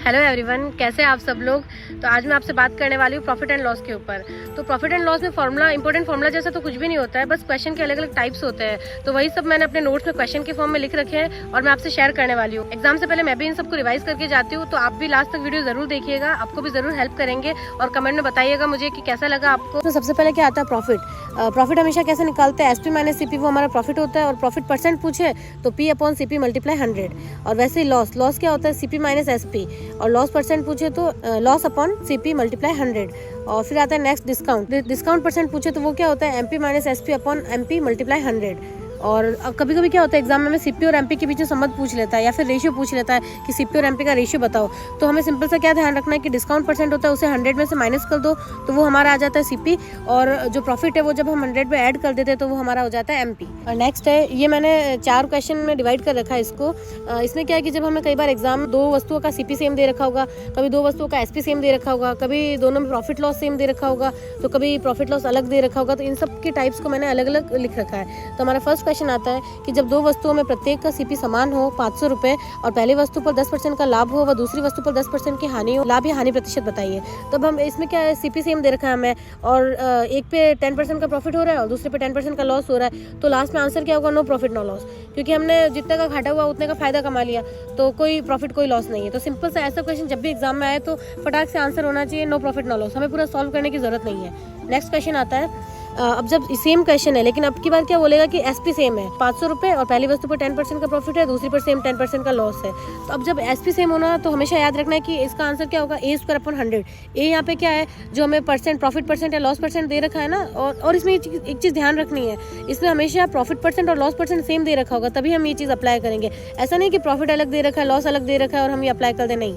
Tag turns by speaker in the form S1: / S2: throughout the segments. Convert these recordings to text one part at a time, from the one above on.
S1: Hello everyone, कैसे हैं आप सब लोग। तो आज मैं आपसे बात करने वाली हूँ प्रॉफिट एंड लॉस के ऊपर। तो प्रॉफिट एंड लॉस में फॉर्मूला, इंपॉर्टेंट फॉर्मूला जैसा तो कुछ भी नहीं होता है, बस क्वेश्चन के अलग अलग टाइप्स होते हैं। तो वही सब मैंने अपने नोट्स में क्वेश्चन के फॉर्म में लिख रखे हैं और मैं आपसे शेयर करने वाली हूँ। एग्जाम से पहले मैं भी इन सबको रिवाइज करके जाती हूँ, तो आप भी लास्ट तक वीडियो जरूर देखिएगा, आपको भी जरूर हेल्प करेंगे और कमेंट में बताइएगा मुझे कि कैसा लगा आपको। तो सबसे पहले क्या आता है प्रॉफिट। प्रॉफिट हमेशा कैसे निकालते हैं, एसपी माइनस सीपी, वो हमारा प्रॉफिट होता है। और प्रॉफिट परसेंट पूछे तो पी अपॉन सीपी मल्टीप्लाई 100। और वैसे ही लॉस क्या होता है, सीपी माइनस एसपी। और लॉस परसेंट पूछे तो लॉस अपॉन सीपी मल्टीप्लाई 100। और फिर आता है नेक्स्ट डिस्काउंट परसेंट पूछे तो वो क्या होता है, MP minus SP upon MP multiply 100। और कभी कभी क्या होता है एग्जाम में हमें सीपी और एमपी के बीच में संबंध पूछ लेता है या फिर रेशियो पूछ लेता है कि सीपी और एमपी का रेशियो बताओ। तो हमें सिंपल सा क्या ध्यान रखना है कि डिस्काउंट परसेंट होता है उसे 100 में से माइनस कर दो तो वो हमारा आ जाता है सीपी। और जो प्रॉफिट है वो जब हम 100 में ऐड कर देते हैं तो वो हमारा हो जाता है एमपी। और नेक्स्ट है, ये मैंने 4 क्वेश्चन में डिवाइड कर रखा है इसको। इसमें क्या है कि जब हमें कई बार एग्जाम 2 वस्तुओं का सीपी सेम दे रखा होगा, कभी 2 वस्तुओं का एसपी सेम दे रखा होगा, कभी दोनों में प्रॉफिट लॉस सेम दे रखा होगा, तो कभी प्रॉफिट लॉस अलग दे रखा होगा। तो इन सब के टाइप्स को मैंने अलग अलग लिख रखा है। तो हमारा फर्स्ट क्वेश्चन आता है कि जब 2 वस्तुओं में प्रत्येक का सीपी समान हो 500 रुपये और पहली वस्तु पर 10% का लाभ हो व दूसरी वस्तु पर 10% की हानि हो, लाभ या हानि प्रतिशत बताइए। तो अब हम इसमें क्या है, सीपी सेम दे रखा है हमें और एक पे 10% का प्रॉफिट हो रहा है और दूसरे पे 10% का लॉस हो रहा है। तो लास्ट में आंसर क्या होगा, नो प्रॉफिट नो लॉस, क्योंकि हमने जितने का घाटा हुआ उतने का फायदा कमा लिया, तो कोई प्रॉफिट कोई लॉस नहीं है। तो सिंपल सा ऐसा क्वेश्चन जब भी एग्जाम में आए तो फटाक से आंसर होना चाहिए नो प्रॉफिट नो लॉस, हमें पूरा सॉल्व करने की जरूरत नहीं है। नेक्स्ट क्वेश्चन आता है, अब जब सेम क्वेश्चन है लेकिन अब की बार क्या बोलेगा कि एसपी सेम है 500 रुपये और पहली वस्तु पर 10% का प्रॉफिट है, दूसरी पर सेम 10% का लॉस है। तो अब जब एसपी सेम होना तो हमेशा याद रखना है कि इसका आंसर क्या होगा, ए स्क्वायर अपॉन 100। ए यहाँ पे क्या है, जो हमें परसेंट प्रॉफिट परसेंट या लॉस परसेंट दे रखा है ना। और इसमें एक चीज़ ध्यान रखनी है, इसमें हमेशा प्रॉफिट परसेंट और लॉस परसेंट सेम दे रखा होगा तभी हम ये चीज़ अप्लाई करेंगे। ऐसा नहीं कि प्रॉफिट अलग दे रखा है लॉस अलग दे रखा है और हम ये अप्लाई कर दें, नहीं।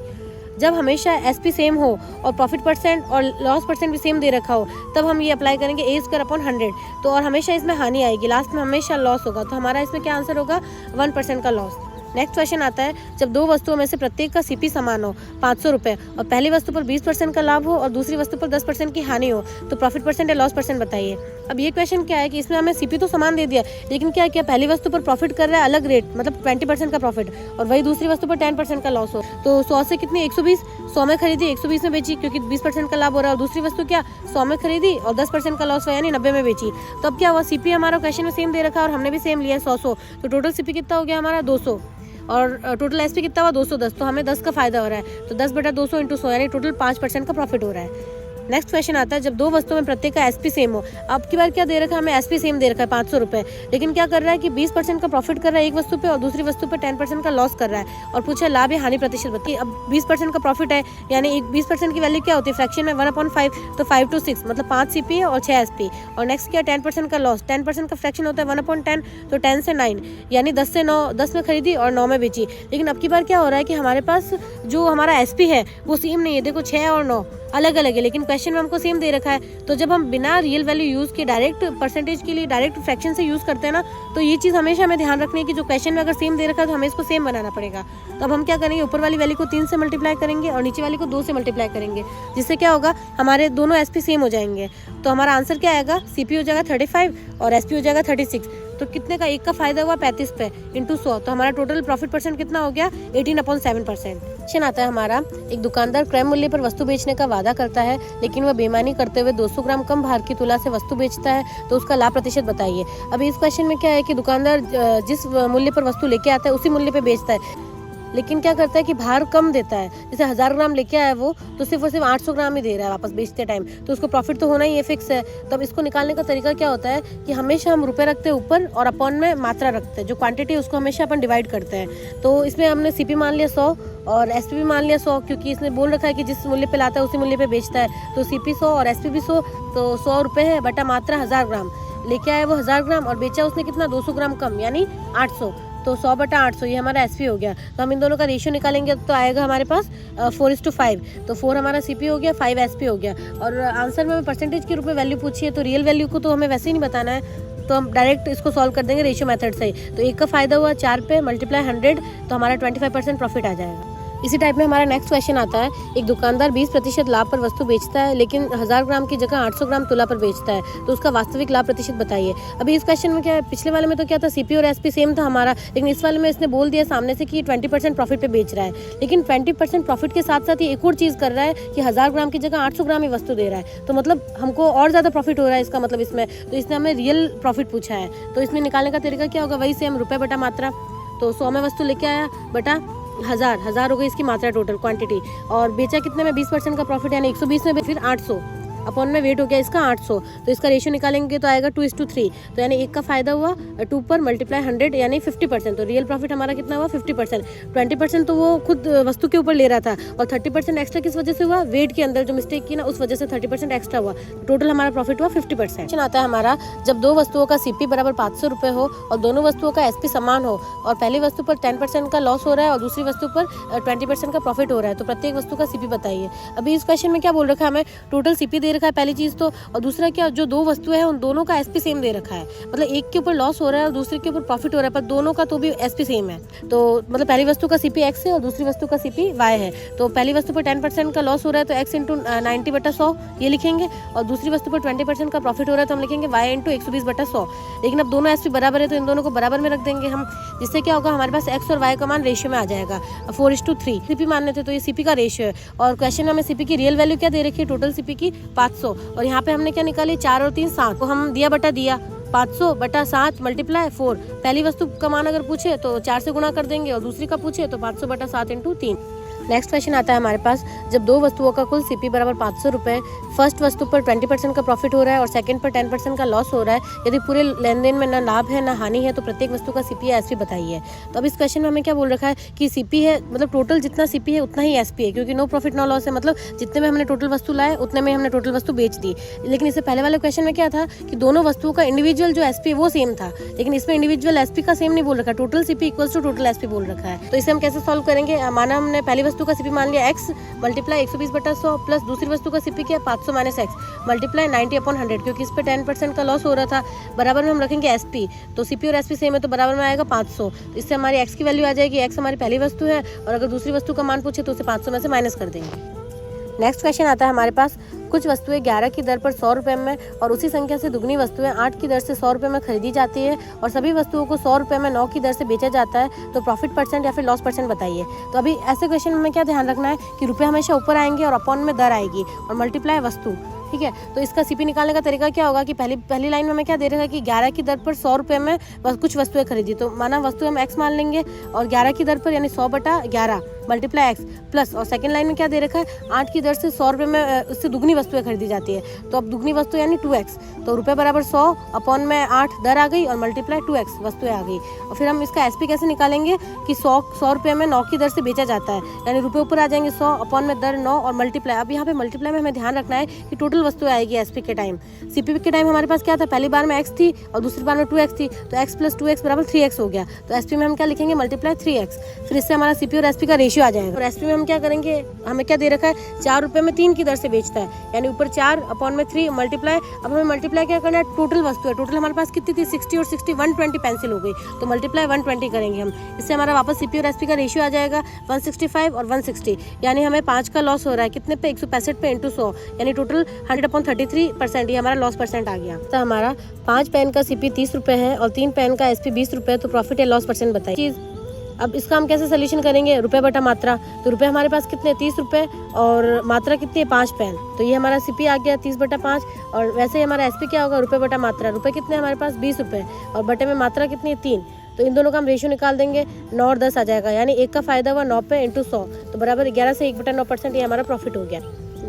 S1: जब हमेशा एसपी सेम हो और प्रॉफिट परसेंट और लॉस परसेंट भी सेम दे रखा हो तब हम ये अप्लाई करेंगे ए स्क्वायर अपॉन 100। तो और हमेशा इसमें हानि आएगी, लास्ट में हमेशा लॉस होगा। तो हमारा इसमें क्या आंसर होगा, 1% का लॉस। नेक्स्ट क्वेश्चन आता है, जब 2 वस्तुओं में से प्रत्येक का सीपी समान हो 500 रुपये और पहली वस्तु पर 20% का लाभ हो और दूसरी वस्तु पर 10% की हानि हो, तो प्रॉफिट परसेंट या लॉस परसेंट बताइए। अब ये क्वेश्चन क्या है कि इसमें हमें सीपी तो समान दे दिया लेकिन क्या किया, पहली वस्तु पर प्रॉफिट कर रहा है अलग रेट, मतलब 20% का प्रॉफिट, और वही दूसरी वस्तु पर 10% का लॉस हो। तो 100 से कितनी 120, 100 में खरीदी 120 में बेची क्योंकि 20% का लाभ हो रहा है, और दूसरी वस्तु क्या 100 में खरीदी और 10% का लॉस हुआ यानी 90 में बेची। तो अब क्या हुआ, सीपी हमारा क्वेश्चन में सेम दे रखा है और हमने भी सेम लिया 100। तो टोटल सीपी कितना हो गया हमारा 200 और टोटल एसपी कितना हुआ 210। तो हमें 10 का फायदा हो रहा है, तो 10/200 × 100 यानी टोटल 5% का प्रॉफिट हो रहा है। नेक्स्ट क्वेश्चन आता है, जब 2 वस्तुओं में प्रत्येक का एसपी सेम हो। अब की बार क्या दे रखा है हमें, एसपी सेम दे रखा है 500 रुपये, लेकिन क्या कर रहा है कि 20% का प्रॉफिट कर रहा है एक वस्तु पे और दूसरी वस्तु पे 10% का लॉस कर रहा है। और पूछा लाभ या हानि प्रतिशत बताइए। अब 20% का प्रॉफिट है यानी 20% की वैल्यू क्या होती है, फ्रैक्शन में 1/5, तो 5 to 6 मतलब 5 सीपी है और 6 एसपी। और नेक्स्ट क्या 10% का लॉस, 10% का फ्रैक्शन होता है 1/10, तो 10 से 9 यानी 10 से 9, 10 में खरीदी और 9 में बेची। लेकिन अब की बार क्या हो रहा है कि हमारे पास जो हमारा एसपी है वो सेम नहीं है, देखो 6 और 9 अलग अलग है लेकिन क्वेश्चन में हमको सेम दे रखा है। तो जब हम बिना रियल वैल्यू यूज़ के डायरेक्ट परसेंटेज के लिए डायरेक्ट फ्रैक्शन से यूज़ करते हैं ना, तो ये चीज़ हमेशा हमें ध्यान रखनी है कि जो क्वेश्चन में अगर सेम दे रखा है तो हमें इसको सेम बनाना पड़ेगा। तो अब हम क्या करेंगे, ऊपर वाली वैल्यू को 3 से मल्टीप्लाई करेंगे और नीचे वाली को 2 से मल्टीप्लाई करेंगे, जिससे क्या होगा हमारे दोनों एसपी सेम हो जाएंगे। तो हमारा आंसर क्या आएगा, सीपी हो जाएगा 35 और एसपी हो जाएगा 36। तो कितने का, एक का फायदा हुआ 35 पे इंटू 100, तो हमारा टोटल प्रॉफिट परसेंट कितना हो गया 18/7%। क्वेश्चन आता है हमारा, एक दुकानदार क्रय मूल्य पर वस्तु बेचने का वादा करता है लेकिन वह बेईमानी करते हुए 200 ग्राम कम भार की तुला से वस्तु बेचता है, तो उसका लाभ प्रतिशत बताइए। अभी इस क्वेश्चन में क्या है कि दुकानदार जिस मूल्य पर वस्तु लेके आता है उसी मूल्य पे बेचता है, लेकिन क्या करता है कि भार कम देता है। जैसे 1000 ग्राम लेके आया वो, तो सिर्फ 800 ग्राम ही दे रहा है वापस बेचते टाइम, तो उसको प्रॉफिट तो होना ही है, फिक्स है। तो अब इसको निकालने का तरीका क्या होता है कि हमेशा हम रुपए रखते हैं ऊपर और अपॉन में मात्रा रखते हैं, जो क्वांटिटी है उसको हमेशा अपन डिवाइड करते हैं। तो इसमें हमने सीपी मान लिया 100 और एसपी भी मान लिया 100, क्योंकि इसने बोल रखा है कि जिस मूल्य पे लाता है उसी मूल्य पे बेचता है। तो सीपी 100 और एसपी भी 100, तो 100 रुपये है बटा मात्रा 1000 ग्राम। लेके आया वो 1000 ग्राम और बेचा उसने कितना 200 ग्राम कम यानी 800, तो 100/800 ये हमारा एसपी हो गया। तो हम इन दोनों का रेशियो निकालेंगे तो आएगा हमारे पास 4:5। तो 4 हमारा सीपी हो गया, 5 एसपी हो गया। और आंसर में हमें परसेंटेज के रूप में वैल्यू पूछी है, तो रियल वैल्यू को तो हमें वैसे ही नहीं बताना है, तो हम डायरेक्ट इसको सॉल्व कर देंगे रेशियो मेथड से ही। तो एक का फायदा हुआ 4 पे मल्टीप्लाई 100, तो हमारा 25% प्रॉफिट आ जाएगा। इसी टाइप में हमारा नेक्स्ट क्वेश्चन आता है, एक दुकानदार 20% लाभ पर वस्तु बेचता है लेकिन 1000 ग्राम की जगह 800 ग्राम तुला पर बेचता है, तो उसका वास्तविक लाभ प्रतिशत बताइए। अभी इस क्वेश्चन में क्या है, पिछले वाले में तो क्या था सीपी और एसपी सेम था हमारा, लेकिन इस वाले में इसने बोल दिया सामने से कि 20% प्रॉफिट पे बेच रहा है, लेकिन 20% प्रॉफिट के साथ साथ ये एक और चीज़ कर रहा है कि 1000 ग्राम की जगह 800 ग्राम ही वस्तु दे रहा है, तो मतलब हमको और ज़्यादा प्रॉफिट हो रहा है इसका मतलब इसमें, तो इसने हमें रियल प्रॉफिट पूछा है। तो इसमें निकालने का तरीका क्या होगा, वही सेम रुपये बटा मात्रा, तो 100 में वस्तु लेके आया बटा 1000 हो गई इसकी मात्रा टोटल क्वांटिटी, और बेचा कितने में 20% का प्रॉफिट यानी 120 में, फिर 800 अपॉन में वेट हो गया इसका 800, तो इसका रेशियो निकालेंगे तो आएगा 2:3, तो यानी एक का फायदा हुआ 2 पर मल्टीप्लाई 100 यानी 50%, तो रियल प्रॉफिट हमारा कितना हुआ 50%। 20% तो वो खुद वस्तु के ऊपर ले रहा था और 30% एक्स्ट्रा किस वजह से हुआ, वेट के अंदर जो मिस्टेक की ना उस वजह से 30% एक्स्ट्रा हुआ, टोटल हमारा प्रॉफिट हुआ 50%। आता है हमारा, जब दो वस्तुओं का सीपी बराबर 500 रुपये हो और दोनों वस्तुओं का एसपी समान हो और पहली वस्तु पर 10% का लॉस हो रहा है और दूसरी वस्तु पर 20% का प्रॉफिट हो रहा है, तो प्रत्येक वस्तु का सीपी बताइए। अभी इस क्वेश्चन में क्या बोल रखा है, हमें टोटल सीपी दे रखा है पहली चीज तो, और दूसरा क्या, जो दो वस्तुएं हैं उन दोनों का एसपी सेम दे रखा है, मतलब एक के ऊपर लॉस हो रहा है और दूसरे के ऊपर प्रॉफिट हो रहा है, पर दोनों का तो भी एसपी सेम है, तो मतलब पहली वस्तु का सीपी एक्स है और दूसरी वस्तु का सीपी वाई है, तो पहली वस्तु पर 10% का लॉस हो रहा है तो एक्स इंटू 90/100 ये लिखेंगे, और दूसरी वस्तु पर 20% का प्रॉफिट हो रहा है तो हम लिखेंगे वाई इंटू 120/100। लेकिन अब दोनों एसपी बराबर है तो इन दोनों को बराबर में रख देंगे हम, जिससे क्या होगा हमारे पास एक्स और वाई का मान रेशियो में आ जाएगा 4:3। सीपी मानने थे तो ये सीपी का रेशियो है, और क्वेश्चन में हमें सीपी की रियल वैल्यू क्या दे रखी है, टोटल सीपी की 500, और यहाँ पे हमने क्या निकाली 4 और 3 7, तो हम दिया बटा दिया 500/7 मल्टीप्लाई 4, पहली वस्तु का मान अगर पूछे तो 4 से गुणा कर देंगे और दूसरी का पूछे तो 500/7 इंटू 3। नेक्स्ट क्वेश्चन आता है हमारे पास, जब दो वस्तुओं का कुल सीपी बराबर 500 रुपये, फर्स्ट वस्तु पर 20% का प्रॉफिट हो रहा है और सेकंड पर 10% का लॉस हो रहा है, यदि पूरे लेन देन में ना लाभ है ना हानि है तो प्रत्येक वस्तु का सीपी या एसपी बताइए। तो अब इस क्वेश्चन में हमें क्या बोल रखा है कि सीपी है, मतलब टोटल जितना सीपी है उतना ही एसपी है, क्योंकि नो प्रॉफिट नो लॉस है, मतलब जितने में हमने टोटल वस्तु लाए उतने में हमने टोटल वस्तु बेच दी। लेकिन इससे पहले वाले क्वेश्चन में क्या था कि दोनों वस्तुओं का इंडिविजुअल जो एसपी वो सेम था, लेकिन इसमें इंडिविजुअल एसपी का सेम नहीं बोल रखा, total CP equals to total SP बोल रखा है। तो इसे हम कैसे सॉल्व करेंगे, माना हमने पहली वस्तु का सीपी मान लिया एक्स मल्टीप्लाई 120/100 प्लस दूसरी वस्तु का सीपी किया 500 माइनस एक्स मल्टीप्लाई 90/100, क्योंकि इस पे 10% का लॉस हो रहा था, बराबर में हम रखेंगे एसपी, तो सीपी और एसपी सेम है तो बराबर में आएगा 500, तो इससे हमारी एक्स की वैल्यू आ जाएगी, एक्स हमारी पहली वस्तु है और अगर दूसरी वस्तु का मान पूछे तो उसे 500 में से माइनस कर देंगे। नेक्स्ट क्वेश्चन आता है हमारे पास, कुछ वस्तुएं 11 की दर पर 100 रुपये में और उसी संख्या से दुगनी वस्तुएं 8 की दर से 100 रुपये में खरीदी जाती है और सभी वस्तुओं को 100 रुपये में 9 की दर से बेचा जाता है, तो प्रॉफिट परसेंट या फिर लॉस परसेंट बताइए। तो अभी ऐसे क्वेश्चन में क्या ध्यान रखना है कि रुपये हमेशा ऊपर आएंगे और अपॉन में दर आएगी और मल्टीप्लाई वस्तु, ठीक है। तो इसका सीपी निकालने का तरीका क्या होगा कि पहली लाइन में हमें क्या दे रखा है कि 11 की दर पर 100 रुपये में कुछ वस्तुएं खरीदी, तो माना वस्तु हम एक्स मान लेंगे और 11 की दर पर यानी 100/11 मल्टीप्लाई एक्स प्लस, और सेकंड लाइन में क्या दे रखा है 8 की दर से 100 रुपये में उससे दुगनी वस्तुएं खरीदी जाती है, तो अब दुगनी वस्तु यानी 2x, तो रुपये बराबर 100 अपॉन में 8 दर आ गई और मल्टीप्लाई 2x वस्तुएं आ गई। और फिर हम इसका एसपी कैसे निकालेंगे कि 100 रुपये में 9 की दर से बेचा जाता है, यानी रुपये ऊपर आ जाएंगे 100 अपॉन में दर 9 और मल्टीप्लाई। अब यहाँ पे मल्टीप्लाई में हमें ध्यान रखना है कि टोटल वस्तुएं आएगी एसपी के टाइम। सीपी के टाइम हमारे पास क्या था, पहली बार में x थी और दूसरी बार में 2x थी, तो x प्लस 2x बराबर 3x हो गया, तो एसपी में हम क्या लिखेंगे मल्टीप्लाई 3x, फिर इससे हमारा सीपी और एसपी का रेशियो आ जाएगा। और एसपी में हम क्या करेंगे, हमें क्या दे रखा है 4 रुपये में 3 की दर से बेचता है, यानी ऊपर 4 अपॉन में 3 मल्टीप्लाई। अब हमें मल्टीप्लाई क्या करना है, टोटल वस्तु है, टोटल हमारे पास कितनी थी 60 और 60 120 पेंसिल हो गई, तो मल्टीप्लाई 120 करेंगे हम, इससे हमारा वापस सीपी और एसपी का रेशियो आ जाएगा 165 और 160, यानी हमें 5 का लॉस हो रहा है कितने पे 165 पे इंटू 100, यानी टोटल 100/33%, ये हमारा लॉस परसेंट आ गया। तो हमारा 5 पेन का सीपी 30 रुपये है और 3 पेन का एसपी 20 रुपये, तो प्रॉफिट या लॉस परसेंट बताइए। अब इसका हम कैसे सोल्यूशन करेंगे, रुपये बटा मात्रा, तो रुपये हमारे पास कितने 30 रुपये और मात्रा कितनी है 5 पेन, तो ये हमारा सीपी आ गया 30/5, और वैसे ही हमारा एसपी क्या होगा रुपये बटा मात्रा, रुपये कितने हमारे पास 20 रुपये और बटे में मात्रा कितनी है 3, तो इन दोनों का हम रेशियो निकाल देंगे 9 और 10 आ जाएगा, यानी एक का फायदा हुआ 9 पे इंटू 100, तो बराबर 11 से 1/9%, ये हमारा प्रॉफिट हो गया।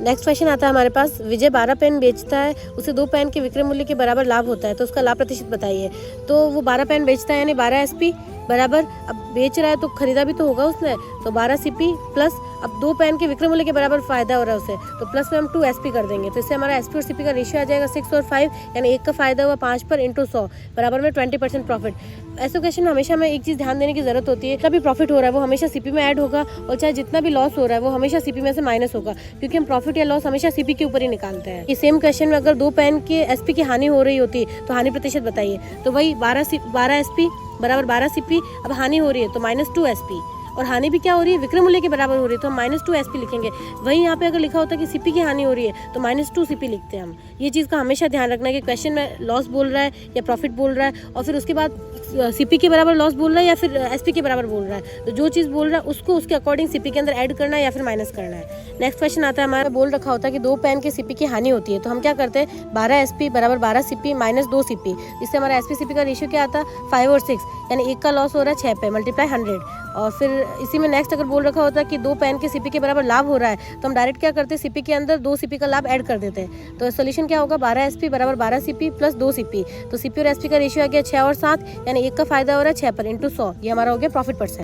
S1: नेक्स्ट क्वेश्चन आता है हमारे पास, विजय 12 पेन बेचता है, उसे 2 पेन के विक्रय मूल्य के बराबर लाभ होता है, तो उसका लाभ प्रतिशत बताइए। तो वो 12 पेन बेचता है यानी 12 एसपी बराबर, अब बेच रहा है तो खरीदा भी तो होगा उसने, तो 12 सीपी प्लस अब 2 पेन के विक्रय मूल्य के बराबर फायदा हो रहा है उसे, तो प्लस में हम 2 एसपी कर देंगे, तो इससे हमारा एसपी और सीपी का रेशियो आ जाएगा 6 और 5, यानी एक का फायदा हुआ 5 पर इंटू 100 बराबर में 20% प्रॉफिट। ऐसे क्वेश्चन में हमेशा हमें एक चीज़ ध्यान देने की जरूरत होती है, जितना भी प्रॉफिट हो रहा है वो हमेशा सीपी में ऐड होगा और चाहे जितना भी लॉस हो रहा है वो हमेशा सीपी में से माइनस होगा, क्योंकि हम प्रॉफिट या लॉस हमेशा सीपी के ऊपर ही निकालते हैं। ये सेम क्वेश्चन में अगर 2 पेन के एसपी की हानि हो रही होती तो हानि प्रतिशत बताइए, तो वही 12 एसपी बराबर 12 सीपी, अब हानि हो रही है तो -2 एसपी, और हानि भी क्या हो रही है, विक्रय मूल्य के बराबर हो रही है, तो हम -2 SP लिखेंगे। वहीं यहाँ पे अगर लिखा होता है कि CP की हानि हो रही है तो -2 CP लिखते हैं हम। ये चीज़ का हमेशा ध्यान रखना है कि क्वेश्चन में लॉस बोल रहा है या प्रॉफिट बोल रहा है, और फिर उसके बाद CP के बराबर लॉस बोल रहा है या फिर SP के बराबर बोल रहा है, तो जो चीज़ बोल रहा है उसको उसके अकॉर्डिंग CP के अंदर ऐड करना है या फिर माइनस करना है। नेक्स्ट क्वेश्चन आता है, हमारा बोल रखा होता है कि 2 पेन के CP की हानि होती है, तो हम क्या करते हैं 12 SP बराबर 12 CP माइनस 2 CP। इससे हमारा SP CP का रेशियो क्या आता है 5 और 6, यानी एक का लॉस हो रहा है 6 पे मल्टीप्लाई 100। और फिर इसी में नेक्स्ट अगर बोल रखा होता है कि 2 पेन के CP के बराबर लाभ हो रहा है, तो हम डायरेक्ट क्या करते हैं CP के अंदर 2 CP का लाभ ऐड कर देते हैं। तो सोल्यूशन क्या होगा 12 SP बराबर 12 CP प्लस 2 CP। तो CP और SP का रेशियो आ गया 6 और 7, यानी एक का फायदा हो रहा है 6 पर इंटू 100। ये हमारा हो गया प्रॉफिट %।